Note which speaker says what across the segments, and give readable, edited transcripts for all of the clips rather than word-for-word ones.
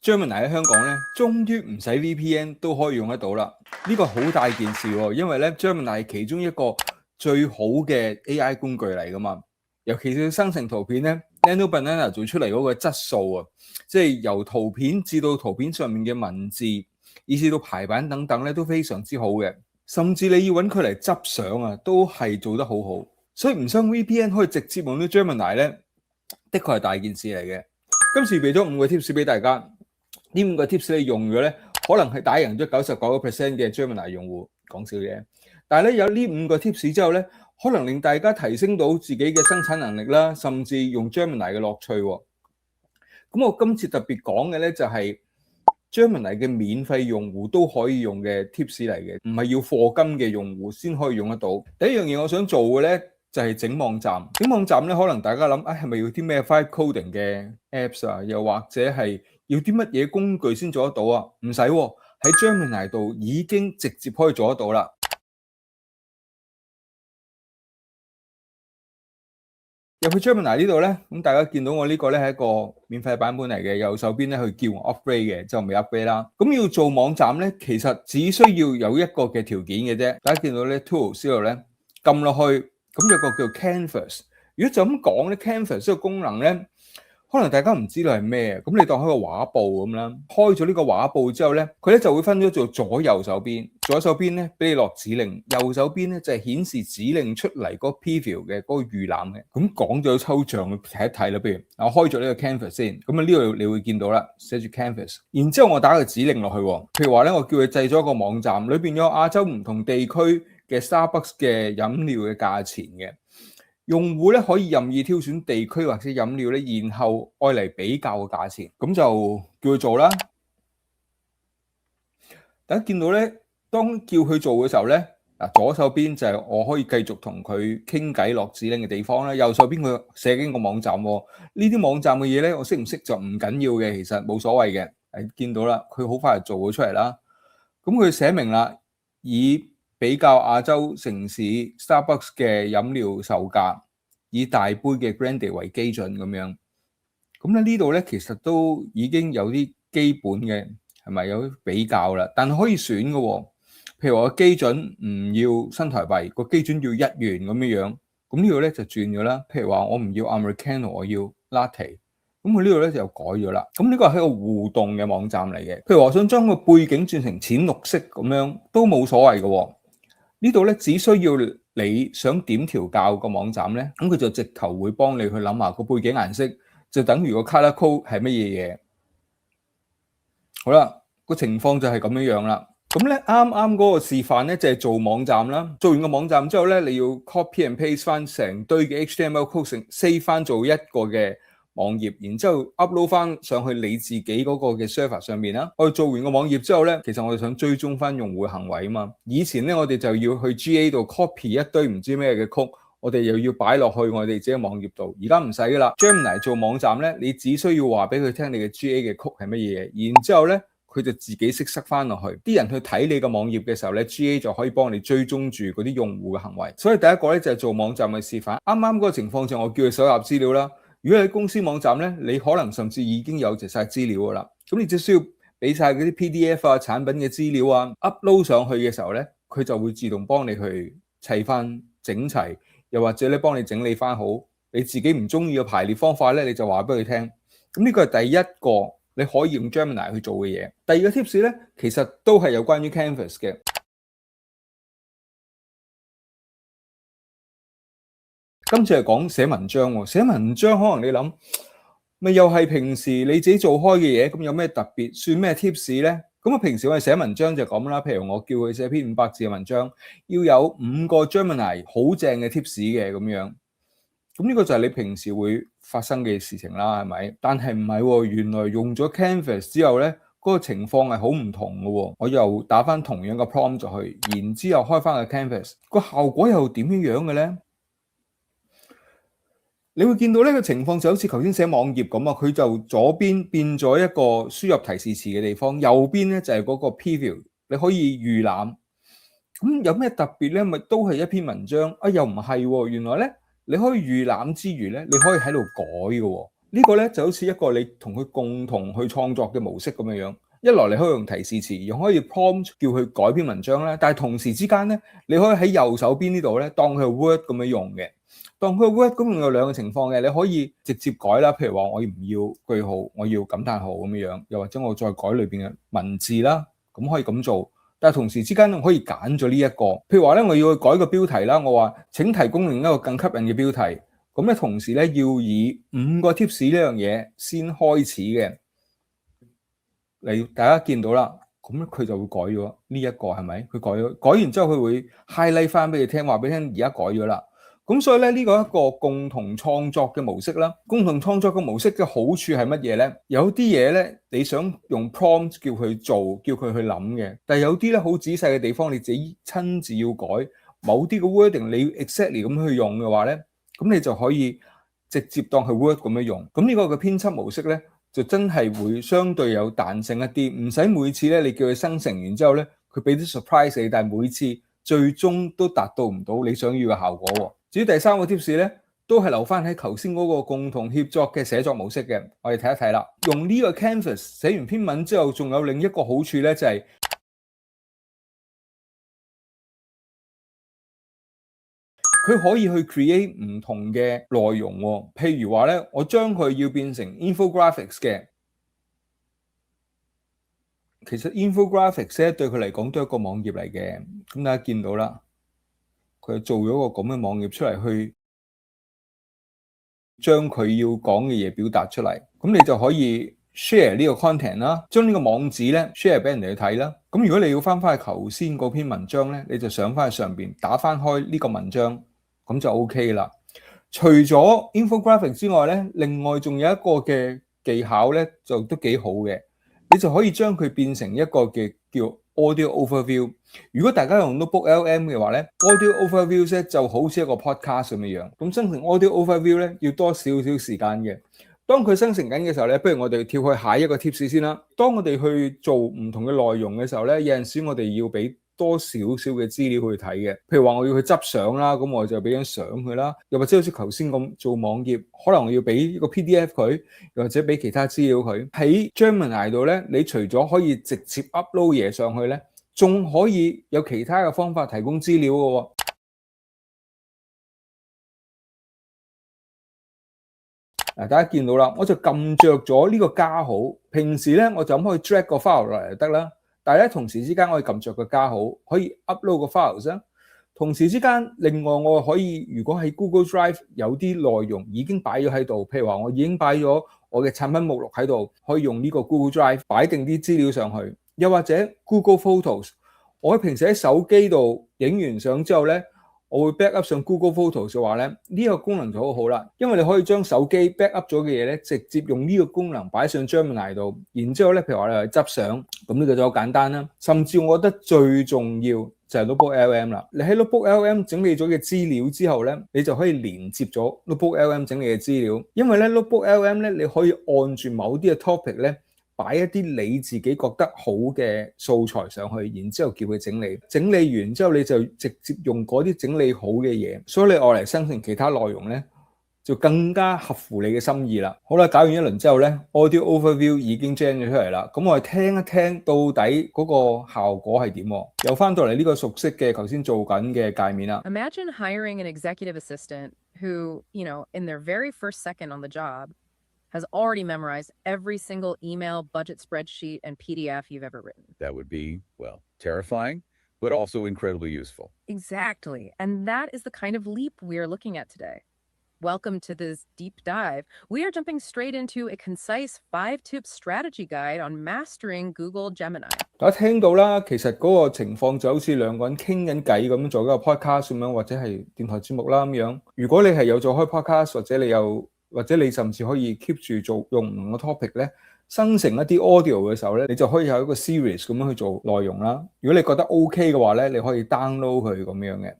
Speaker 1: Gemini 喺香港咧，終於唔使 VPN 都可以用得到啦。呢個好大件事喎，因為咧 Gemini 係其中一個最好嘅 AI 工具嚟噶嘛。尤其是生成圖片咧 ，Nano Banana 做出嚟嗰個質素啊，即係由圖片至到圖片上面嘅文字，以至到排版等等咧，都非常之好嘅。甚至你要揾佢嚟執相啊，都係做得好好。所以唔想 VPN 可以直接用到 Gemini 咧，的確係大件事嚟嘅。今次備咗5個 tips 俾大家。呢5個 tips 你用咗咧，可能係打贏咗99% 嘅 Gemini 用戶，講笑嘅。但係咧有呢5個 tips 之後咧，可能令大家提升到自己嘅生產能力啦，甚至用 Gemini 嘅樂趣喎。咁我今次特別講嘅咧就係 Gemini 嘅免費用戶都可以用嘅 tips 嚟嘅，唔係要課金嘅用戶先可以用得到。第一樣嘢我想做嘅咧就係整網站。整網站咧，可能大家諗係咪要啲咩 vibe coding 嘅 apps 啊？又或者係要啲乜嘢工具先做得到啊？唔使喎，喺 Gemini 度已經直接可以做得到啦。入去 Gemini 呢度咧，咁大家見到我呢個咧係一個免費版本嚟嘅，右手邊咧佢叫我 upgrade 嘅，就未 upgrade 啦。咁要做網站咧，其實只需要有一個嘅條件嘅啫。大家見到咧 Tools 呢度咧，撳落去，咁有個叫 Canvas。如果就咁講咧 ，Canvas 呢個功能咧，可能大家唔知道係咩，咁你當開個畫布咁啦。開咗呢個畫布之後咧，佢咧就會分咗做左右手邊。左手邊咧俾你落指令，右手邊咧就係顯示指令出嚟嗰個 preview 嘅嗰個預覽嘅。咁講咗抽象，睇一睇啦。譬如我開咗呢個 Canvas 先，咁啊呢度你會見到啦，寫住 Canvas。然之後我打個指令落去，譬如話咧，我叫佢製咗一個網站，裏邊有亞洲唔同地區嘅 Starbucks 嘅飲料嘅價錢嘅。用戶咧可以任意挑選地區或者飲料咧，然後愛嚟比較個價錢，咁就叫佢做啦。大家見到咧，當叫佢做嘅時候咧，左手邊就係我可以繼續同佢傾偈落指令嘅地方啦。右手邊佢寫緊個網站喎，呢啲網站嘅嘢咧，我識唔識就唔緊要嘅，其實冇所謂嘅。見到啦，佢好快就做咗出嚟啦。咁佢寫明啦，以比較亞洲城市 Starbucks 嘅飲料售價，以大杯嘅 Grande 為基準咁樣。咁咧呢度咧其實都已經有啲基本嘅，係咪有啲比較啦？但係可以選嘅喎。譬如話個基準唔要新台幣，個基準要1元咁樣樣。咁呢度咧就轉咗啦。譬如話我唔要 Americano，我要 Latte。咁佢呢度咧就改咗啦。咁呢個係一個互動嘅網站嚟嘅。譬如話我想將個背景轉成淺綠色咁樣，都冇所謂嘅喎。呢度咧只需要你想點調校個網站咧，咁佢就直頭會幫你去諗下個背景顏色，就等於個 color code 係乜嘢嘢。好啦，個情況就係咁樣樣啦。咁咧啱啱嗰個示範咧就係做網站啦。做完個網站之後咧，你要 copy and paste 翻成堆嘅 HTML code save 翻做一個嘅網頁，然之後 upload 翻上去你自己嗰個嘅 server 上面啦。我哋做完個網頁之後咧，其實我哋想追蹤翻用戶行為啊嘛。以前咧我哋就要去 GA 度 copy 一堆唔知咩嘅曲，我哋又要擺落去我哋自己網頁度。而家唔使噶啦 ，Gemini 做網站咧，你只需要話俾佢聽你嘅 GA 嘅曲係乜嘢，然之後咧佢就自己識塞翻落去。啲人去睇你個網頁嘅時候咧 ，GA 就可以幫你追蹤住嗰啲用戶嘅行為。所以第一個咧就係做網站嘅示範。啱啱嗰個情況就我叫佢搜集資料啦。如果喺公司網站咧，你可能甚至已經有齊晒資料噶啦，咁你只需要俾晒嗰啲 PDF 啊、產品嘅資料啊 upload 上去嘅時候咧，佢就會自動幫你去砌翻整齊，又或者咧幫你整理翻好。你自己唔中意嘅排列方法咧，你就話俾佢聽。咁呢個係第一個你可以用 Gemini 去做嘅嘢。第二個 tips 咧，其實都係有關於 Canvas 嘅。今次係講寫文章喎，寫文章可能你諗，咪又係平時你自己做開嘅嘢，咁有咩特別？算咩 tips 咧？咁平時我哋寫文章就咁啦，譬如我叫佢寫篇500字嘅文章，要有5個 Gemini 好正嘅 tips 嘅咁樣。咁呢個就係你平時會發生嘅事情啦，係咪？但係唔係喎，原來用咗 Canvas 之後咧，嗰個情況係好唔同嘅喎。我又打翻同樣嘅 prompt 咗去，然之後開翻個 Canvas，個效果又點樣嘅咧？你會見到呢個情況就好似頭先寫網頁咁啊，佢就左邊變咗一個輸入提示詞嘅地方，右邊咧就係嗰個 preview，你可以預覽。咁有咩特別咧？咪都係一篇文章啊？又唔係喎，原來咧你可以預覽之餘咧，你可以喺度改嘅喎。呢個咧就好似一個你同佢共同去創作嘅模式咁樣樣。一來你可以用提示詞，又可以 prompt 叫佢改篇文章啦。但係同時之間咧，你可以喺右手邊呢度咧當佢係 Word 咁樣用嘅。當佢 Word 咁用有兩個情況嘅，你可以直接改啦。譬如話我唔要句號，我要感嘆號咁樣樣，又或者我再改裏邊嘅文字啦，咁可以咁做。但係同時之間可以揀咗呢一個。譬如話咧，我要去改個標題啦，我話請提供另一個更吸引嘅標題。咁咧同時咧要以5個 tips 呢樣嘢先開始嘅。大家見到啦，咁咧佢就會改咗呢一個係咪？佢改咗，改完之後佢會 highlight 翻俾你聽，話俾你聽而家改咗啦。咁所以咧呢個係一個共同創作嘅模式啦。共同創作嘅模式嘅好處係乜嘢咧？有啲嘢咧你想用 prompt 叫佢做，叫佢去諗嘅，但係有啲咧好仔細嘅地方你自己親自要改。某啲嘅 wording 你要 exactly 咁去用嘅話咧，咁你就可以直接當係 Word 咁樣用。咁呢個嘅編輯模式咧，就真係會相對有彈性一啲，唔使每次咧你叫佢生成完之後咧，佢俾啲 surprise 你，但係每次最終都達到唔到你想要嘅效果喎。至於第三個 tips 咧，都係留翻喺頭先嗰個共同協作嘅寫作模式嘅，我哋睇一睇啦。用呢個 Canvas 寫完篇文之後，仲有另一個好處咧，就係佢可以去 create 唔同嘅內容喎。譬如話咧，我將佢要變成 infographics 嘅。其實 infographics 咧對佢嚟講都係一個網頁嚟嘅，咁大家見到啦，佢做咗個咁嘅網頁出嚟，去將佢要講嘅嘢表達出嚟，咁你就可以 share 呢個 content 啦，將呢個網址咧 share 俾人哋去睇啦。咁如果你要翻去頭先嗰篇文章咧，你就上翻去上邊打翻開呢個文章，咁就 OK 啦。除咗 infographic 之外咧，另外仲有一個嘅技巧咧，就都幾好嘅。你就可以將佢變成一個嘅叫 audio overview。如果大家用 Notebook LM 嘅話咧，audio overview 咧就好似一個 podcast 咁嘅樣。咁生成 audio overview 咧要多少少時間嘅。當佢生成緊嘅時候咧，不如我哋跳去下一個 tips 先啦。當我哋去做唔同嘅內容嘅時候咧，有陣時我哋要俾多少少嘅資料去睇嘅，譬如話我要去執相啦，咁我就俾張相佢啦，又或者好似頭先咁做網頁，可能我要俾一個 PDF 佢，又或者俾其他資料佢。喺 Gemini 度咧，你除咗可以直接 upload 嘢上去咧，仲可以有其他嘅方法提供資料嘅喎。大家見到啦，我就撳着咗呢個加號。平時咧我就咁可以 drag 個 file 落嚟就得啦。但係咧，同時之間我可以撳着個加號，可以 upload 個 files 啦。同時之間，另外我可以，如果喺 Google Drive 有啲內容已經擺咗喺度，譬如話我已經擺咗我嘅產品目錄喺度，可以用呢個 Google Drive 擺定啲資料上去。又或者 Google Photos，我平時喺手機度影完相之後咧，我會 back up 上 Google Photos 嘅話咧，呢個功能就好好啦，因為你可以將手機 back up 咗嘅嘢咧，直接用呢個功能擺上 Gemini 度，然之後咧，譬如話你去執相，咁呢個就好簡單啦。甚至我覺得最重要就係 Notebook LM 啦。你喺 Notebook LM 整理咗嘅資料之後咧，你就可以連接咗 Notebook LM 整理嘅資料，因為咧 Notebook LM 咧，你可以按住某啲嘅 topic 咧，擺一啲你自己覺得好嘅素材上去，然之後叫佢整理，整理完之後你就直接用嗰啲整理好嘅嘢，所以你愛嚟生成其他內容咧，就更加合乎你嘅心意啦。好啦，搞完一輪之後咧 ，Audio Overview 已經 generate 咗出嚟啦。咁我哋聽一聽到底嗰個效果係點？又翻到嚟呢個熟悉嘅頭先做緊嘅界面啦。
Speaker 2: Imagine hiring an executive assistant who, in their very first second on the job, has already memorized every single email, budget spreadsheet, and PDF you've ever written.
Speaker 3: That would be, well, terrifying, but also incredibly useful.
Speaker 2: Exactly. And that is the kind of leap we are looking at today. Welcome to this deep dive. We are jumping straight into a concise 5-tip strategy guide on mastering Google Gemini.
Speaker 1: 大家聽到啦，其實嗰個情況就好似兩個人傾緊偈咁做一個 podcast 咁樣，或者係電台節目啦咁樣。如果你係有做開 podcast，或者你甚至可以 keep 住做用唔同嘅 topic 咧，生成一啲 audio 嘅時候咧，你就可以有一個 series 咁樣去做內容啦。如果你覺得 OK 嘅話咧，你可以 download 佢咁樣嘅。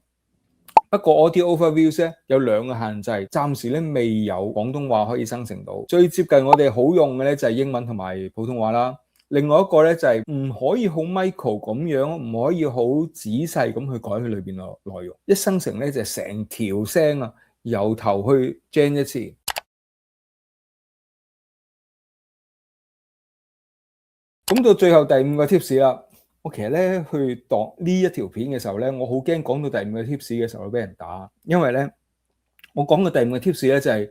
Speaker 1: 不過 Audio Overviews 咧有兩個限制，暫時咧未有廣東話可以生成到。最接近我哋好用嘅咧就係英文同埋普通話啦。另外一個咧就係唔可以好 micro 咁樣，唔可以好仔細咁去改佢裏邊嘅內容。一生成咧就成條聲啊，由頭去 gen 一次。咁到最後第5個 tips 啦，我其實咧去度呢一條片嘅時候咧，我好驚講到第5個 tips 嘅時候俾人打，因為咧我講嘅第5個 tips 咧就係、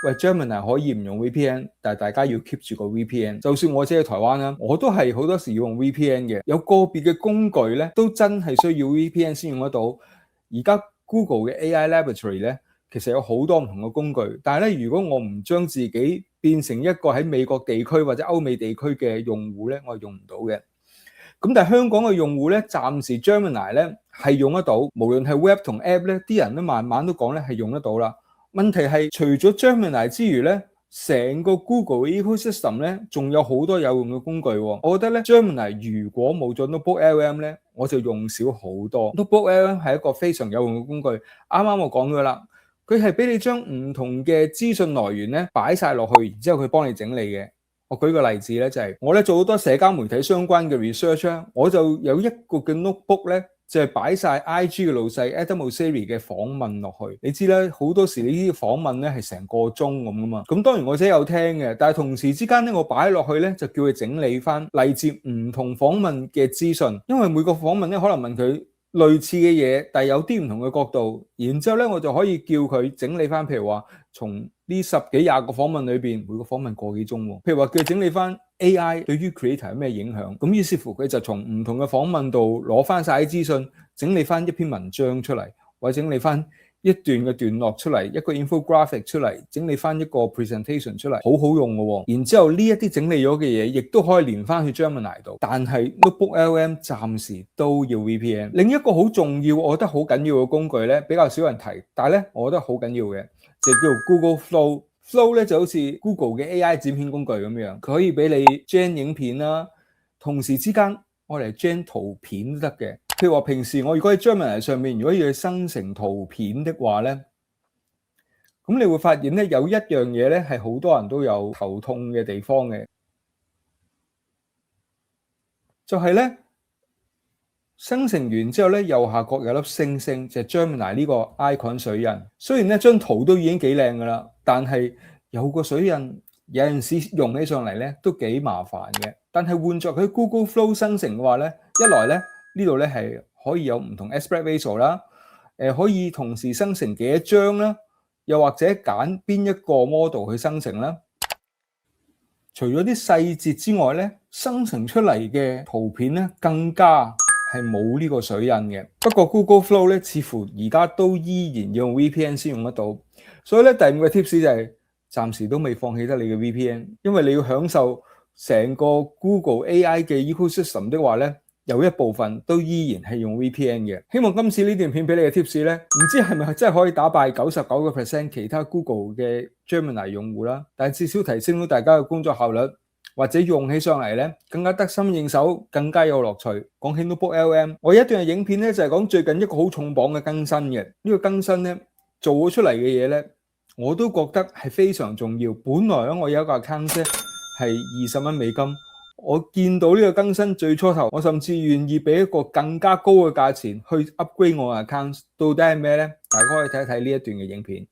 Speaker 1: 喂 Gemini 可以唔用 VPN， 但係大家要 keep 住個 VPN。就算我自己喺台灣啦，我都係好多時要用 VPN 嘅。有個別嘅工具咧，都真係需要 VPN 先用得到。而家 Google 嘅 AI Laboratory 咧，其實有好多唔同嘅工具，但係咧，如果我唔將自己變成一個喺美國地區或者歐美地區嘅用戶咧，我係用唔到嘅。咁但係香港嘅用戶咧，暫時 Gemini 咧係用得到，無論係 Web 同 App 咧，啲人都慢慢都講咧係用得到啦。問題係除咗 Gemini 之餘咧，成個 Google 嘅 ecosystem 咧，仲有好多有用嘅工具喎。我覺得咧 Gemini 如果冇咗 NotebookLM 咧，我就用少好多。NotebookLM 係一個非常有用嘅工具。啱啱我講咗啦，佢係俾你將唔同嘅資訊來源咧擺晒落去，然之後佢幫你整理嘅。我舉個例子咧，就係我咧做好多社交媒體相關嘅 research 啦，我就有一個嘅 notebook 咧，就係擺晒 IG 嘅老細 Adam Mosseri 嘅訪問落去。你知啦，好多時呢啲訪問咧係成個鐘咁噶嘛。咁當然我自己有聽嘅，但係同時之間咧，我擺落去咧就叫佢整理翻嚟自唔同訪問嘅資訊，因為每個訪問咧可能問佢類似嘅嘢，但係有啲唔同嘅角度。然之後咧，我就可以叫佢整理翻，譬如話從呢10幾20個訪問裏邊，每個訪問個幾鐘喎。譬如話叫佢整理翻 AI 對於 creator 有咩影響，咁於是乎佢就從唔同嘅訪問度攞翻晒啲資訊，整理翻一篇文章出嚟，或者整理翻一段嘅段落出嚟，一個 infographic 出嚟，整理翻一個 presentation 出嚟，好好用嘅喎。然之後呢一啲整理咗嘅嘢，亦都可以連翻去 Gemini 度。但係 NotebookLM 暫時都要 VPN。另一個好重要，我覺得好緊要嘅工具咧，比較少人提，但係咧，我覺得好緊要嘅就叫 Google Flow。Flow 咧就好似 Google 嘅 AI 剪片工具咁樣，佢可以俾你 gen 影片啦，同時之間我嚟 gen 圖片都得嘅。譬如話平時我如果喺 Gemini 上面，如果要去生成圖片的話咧，咁你會發現咧有一樣嘢咧係好多人都有頭痛嘅地方嘅，就係咧生成完之後咧右下角有粒星星，就係 Gemini 呢個 icon 水印。雖然咧張圖都已經幾靚噶啦，但係有個水印有陣時用起上嚟咧都幾麻煩嘅。但係換作佢 Google Flow 生成嘅話咧，一來咧呢度咧係可以有唔同 aspect ratio 啦，可以同時生成幾多張啦，又或者揀邊一個 model 去生成啦。除咗啲細節之外咧，生成出嚟嘅圖片咧更加係冇呢個水印嘅。不過 Google Flow 咧似乎而家都依然要用 VPN 先用得到，所以咧第5個 tips 就係暫時都未放棄得你嘅 VPN，因為你要享受成個 Google AI 嘅 ecosystem 的話咧，有一部分都依然係用 VPN 嘅。希望今次呢段片俾你嘅 tips 咧，唔知係咪真係可以打敗99% 其他 Google 嘅 Gemini 用戶啦，但係至少提升到大家嘅工作效率，或者用起上嚟咧更加得心應手，更加有樂趣。講起 NotebookLM，我有一段影片咧就係講最近一個好重磅嘅更新嘅。呢個更新咧做咗出嚟嘅嘢咧，我都覺得係非常重要。本來咧我有一個 account 咧係20蚊美金，我見到呢個更新最初頭，我甚至願意俾一個更加高嘅價錢去 upgrade 我嘅 account。到底係咩咧？大家可以睇一睇呢一段嘅影片。